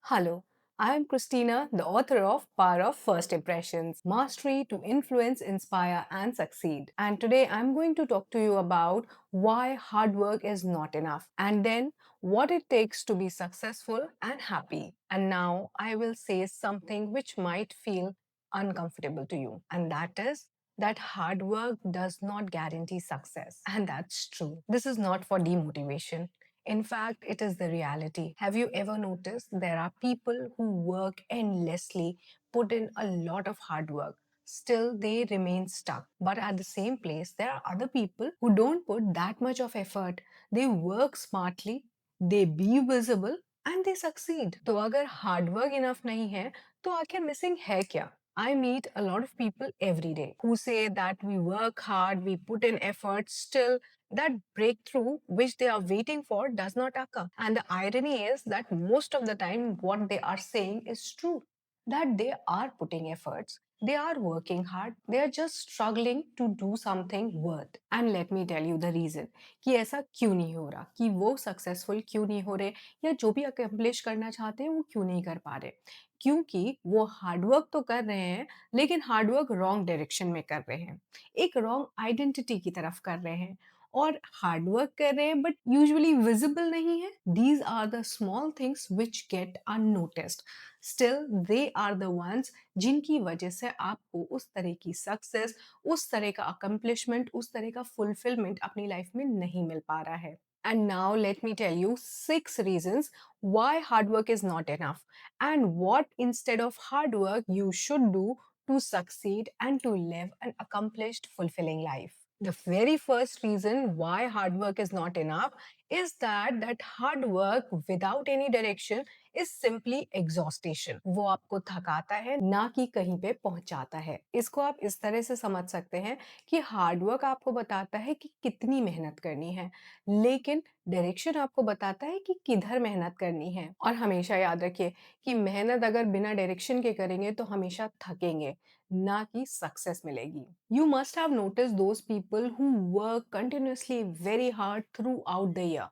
Hello, I am Christina, the author of Power of First Impressions Mastery to Influence, Inspire, and Succeed. And today I'm going to talk to you about why hard work is not enough and then what it takes to be successful and happy. And now I will say something which might feel uncomfortable to you, and that is that hard work does not guarantee success. And that's true. This is not for demotivation. In fact, it is the reality. Have you ever noticed there are people who work endlessly, put in a lot of hard work, still they remain stuck. But at the same place, there are other people who don't put that much of effort. They work smartly, they be visible and they succeed. तो अगर hard work enough नहीं है, तो आखिर missing है क्या? I meet a lot of people every day who say that we work hard, we put in effort, still that breakthrough which they are waiting for does not occur. And the irony is that most of the time, what they are saying is true, that they are putting efforts, they are working hard, they are just struggling to do something worth. And let me tell you the reason कि ऐसा क्यों नहीं हो रहा, कि वो successful क्यों नहीं हो रहे, या जो भी अकम्प्लिश करना चाहते हैं वो क्यों नहीं कर पा रहे. क्योंकि वो हार्डवर्क तो कर रहे हैं, लेकिन हार्डवर्क रॉन्ग डायरेक्शन में कर रहे हैं, एक रॉन्ग आइडेंटिटी की तरफ कर रहे हैं, और हार्ड वर्क कर रहे हैं बट यूजुअली विजिबल नहीं है. These are the small things which get unnoticed, still they are the ones जिनकी वजह से आपको उस तरह की सक्सेस, उस तरह का अकम्पलिशमेंट, उस तरह का फुलफिलमेंट अपनी लाइफ में नहीं मिल पा रहा है. And now let me tell you 6 reasons why hard work is not enough and what instead of hard work you should do to succeed and to live an accomplished, fulfilling life. The very first reason why hard work is not enough is that hard work without any direction is simply exhaustion. वो आपको थकाता है, ना कि कहीं पे पहुंचाता है. इसको आप इस तरह से समझ सकते हैं कि हार्ड वर्क आपको बताता है कि कितनी मेहनत करनी है, लेकिन डायरेक्शन आपको बताता है कि किधर मेहनत करनी है. और हमेशा याद रखिए कि मेहनत अगर बिना डायरेक्शन के करेंगे तो हमेशा थकेंगे, ना कि सक्सेस मिलेगी. You must have noticed those people who work continuously very hard throughout the year.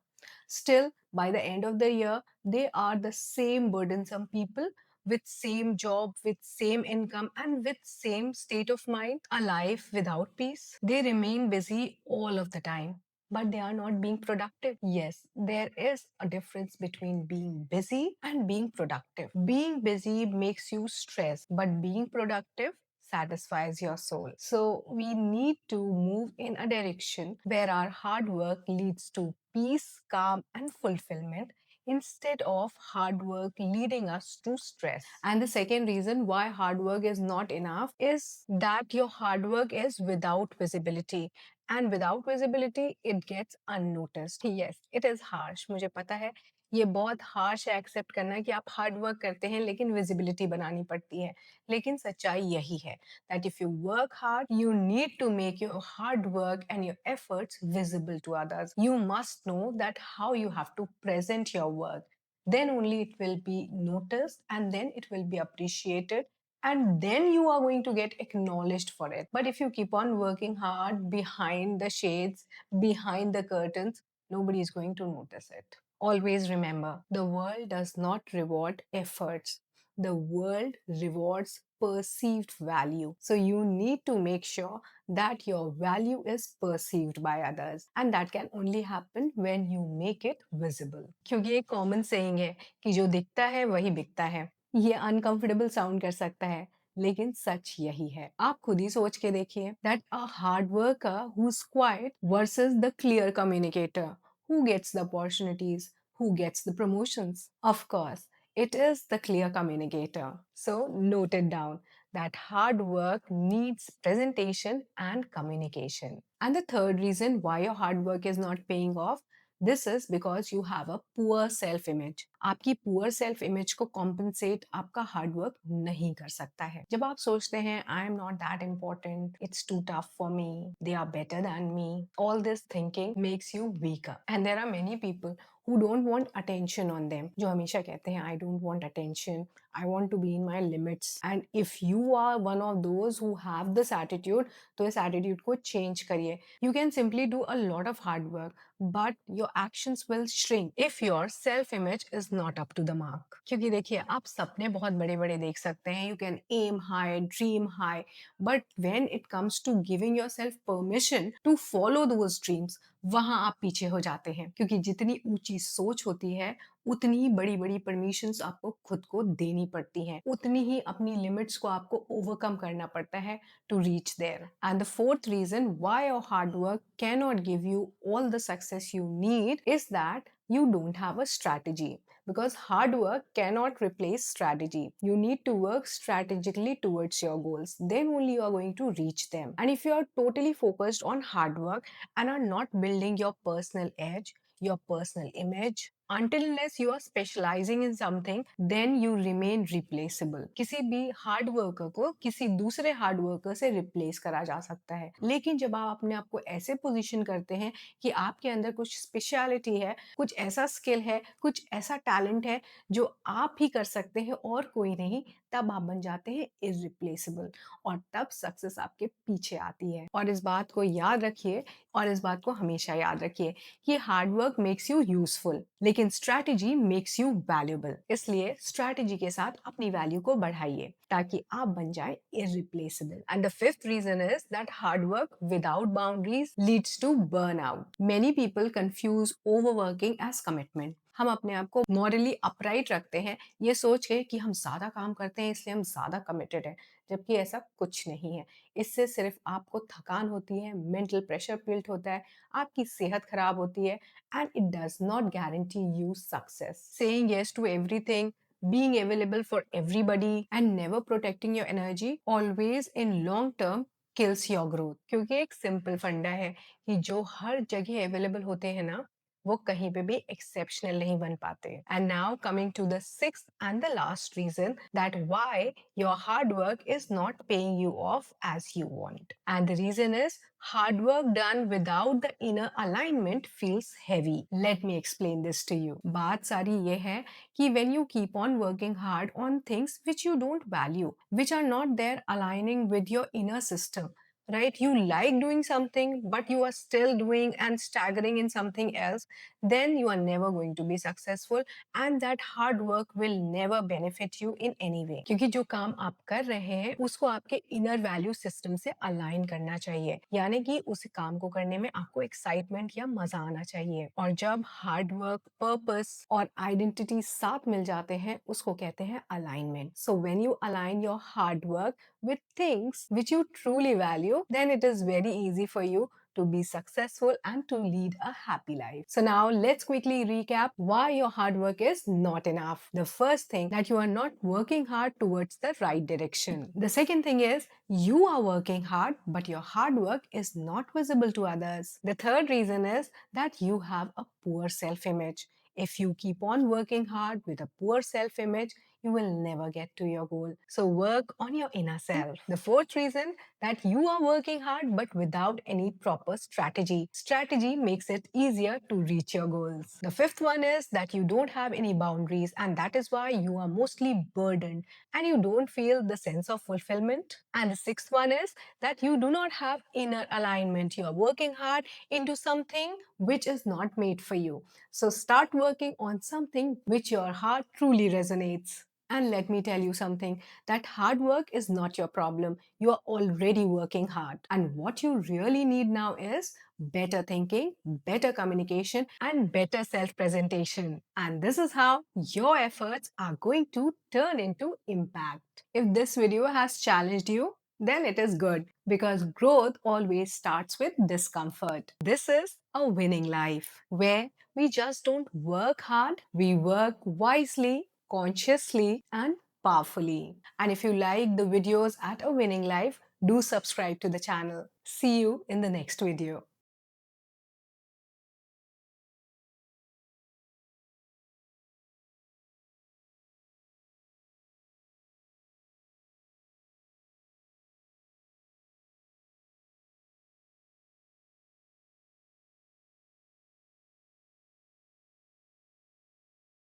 Still, by the end of the year, they are the same burdensome people with same job, with same income, and with same state of mind, a life without peace. They remain busy all of the time, but they are not being productive. Yes, there is a difference between being busy and being productive. Being busy makes you stressed, but being productive satisfies your soul. So we need to move in a direction where our hard work leads to peace, calm, and fulfillment instead of hard work leading us to stress. And the second reason why hard work is not enough is that your hard work is without visibility. And without visibility, it gets unnoticed. Yes, it is harsh. मुझे पता है ये बहुत harsh है accept करना कि आप hard work करते हैं लेकिन विजिबिलिटी बनानी पड़ती है. लेकिन सच्चाई यही है that if you work hard, you need to make your hard work and your efforts visible to others. You must know that how you have to present your work. Then only it will be noticed and then it will be appreciated and then you are going to get acknowledged for it. But if you keep on working hard behind the shades, behind the curtains, nobody is going to notice it. Always remember, the world does not reward efforts. The world rewards perceived value. So you need to make sure that your value is perceived by others. And that can only happen when you make it visible. क्योंकि एक common saying है कि जो दिखता है वही बिकता है. ये अनकंफर्टेबल साउंड कर सकता है, लेकिन सच यही है. आप खुद ही सोच के देखिए that a hard worker who is quite versus the clear communicator. Who gets the opportunities? Who gets the promotions? Of course, it is the clear communicator. So note it down that hard work needs presentation and communication. And the third reason why your hard work is not paying off, this is because you have a poor self image. आपकी poor self image को compensate आपका hard work नहीं कर सकता है. जब आप सोचते हैं I am not that important, it's too tough for me, they are better than me, all this thinking makes you weaker. And there are many people who don't want attention on them, जो हमेशा कहते हैं I don't want attention, I want to be in my limits. And if you are one of those who have this attitude, तो इस attitude को change करिए. You can simply do a lot of hard work, but your actions will shrink if your self image is not up to the mark. क्योंकि देखिए, आप सपने बहुत बड़े बड़े देख सकते हैं, you can aim high, dream high, but when it comes to giving yourself permission to follow those dreams, वहां आप पीछे हो जाते हैं, क्योंकि जितनी ऊंची सोच होती है उतनी ही बड़ी बड़ी परमिशंस आपको खुद को देनी पड़ती हैं, उतनी ही अपनी लिमिट्स को आपको ओवरकम करना पड़ता है to reach there. And the fourth reason why your hard work cannot give you all the success you need is that you don't have a strategy. Because hard work cannot replace strategy. You need to work strategically towards your goals. Then only you are going to reach them. And if you are totally focused on hard work and are not building your personal edge, your personal image, until unless you are specializing in something, then you remain replaceable. किसी भी hard worker को किसी दूसरे hard worker से replace करा जा सकता है, लेकिन जब आप अपने आप को ऐसे पोजीशन करते हैं कि आपके अंदर कुछ स्पेशलिटी है, कुछ ऐसा स्किल है, कुछ ऐसा टैलेंट है जो आप ही कर सकते हैं और कोई नहीं, तब आप बन जाते हैं इररिप्लेसेबल, और तब सक्सेस आपके पीछे आती है। और इस बात को याद रखिए, और इस बात को हमेशा याद रखिए कि hard work makes you useful, लेकिन स्ट्रैटेजी मेक्स यू वैल्यूएबल। इसलिए स्ट्रैटेजी के साथ अपनी वैल्यू को बढ़ाइए ताकि आप बन जाए irreplaceable. And the fifth reason is that hard work without boundaries leads to burn out. Many people confuse overworking as commitment. हम अपने आप को मॉरली अपराइट रखते हैं ये सोच के कि हम ज्यादा काम करते हैं इसलिए हम ज्यादा कमिटेड हैं, जबकि ऐसा कुछ नहीं है। इससे सिर्फ आपको थकान होती है, मेंटल प्रेशर बिल्ट होता है, आपकी सेहत खराब होती है, and it does not guarantee you success. Saying yes to everything, being available for everybody, and never protecting your energy always in long term kills your growth. क्योंकि एक सिंपल फंडा है कि जो हर जगह अवेलेबल होते हैं ना, वो कहीं पे भी एक्सेप्शनल नहीं बन पाते। And now coming to the sixth and the last reason that why your hard work is not paying you off as you want, and the reason is hard work done without the inner alignment feels heavy. Let me explain this to you. बात सारी ये है कि when you keep on working hard on things which you don't value, which are not there aligning with your inner system, right? You like doing something, but you are still doing and staggering in something else, then you are never going to be successful, and that hard work will never benefit you in any way. क्योंकि जो काम आप कर रहे हैं उसको आपके inner value system से अलाइन करना चाहिए, यानी कि उस काम को करने में आपको एक्साइटमेंट या मजा आना चाहिए। और जब हार्ड वर्क, पर्पस और आइडेंटिटी साथ मिल जाते हैं उसको कहते हैं alignment. So when you align your hard work with things which you truly value, then it is very easy for you to be successful and to lead a happy life. So now let's quickly recap why your hard work is not enough. The first thing, that you are not working hard towards the right direction. The second thing is you are working hard but your hard work is not visible to others. The third reason is that you have a poor self-image. If you keep on working hard with a poor self-image, you will never get to your goal. So work on your inner self. The fourth reason, that you are working hard but without any proper strategy. Strategy makes it easier to reach your goals. The fifth one is that you don't have any boundaries, and that is why you are mostly burdened and you don't feel the sense of fulfillment. And the sixth one is that you do not have inner alignment. You are working hard into something which is not made for you. So start working on something which your heart truly resonates. And let me tell you something, that hard work is not your problem. You are already working hard. And what you really need now is better thinking, better communication, and better self presentation. And this is how your efforts are going to turn into impact. If this video has challenged you, then it is good, because growth always starts with discomfort. This is a winning life where we just don't work hard, we work wisely, consciously, and powerfully. And if you like the videos at A Winning Life, do subscribe to the channel. See you in the next video.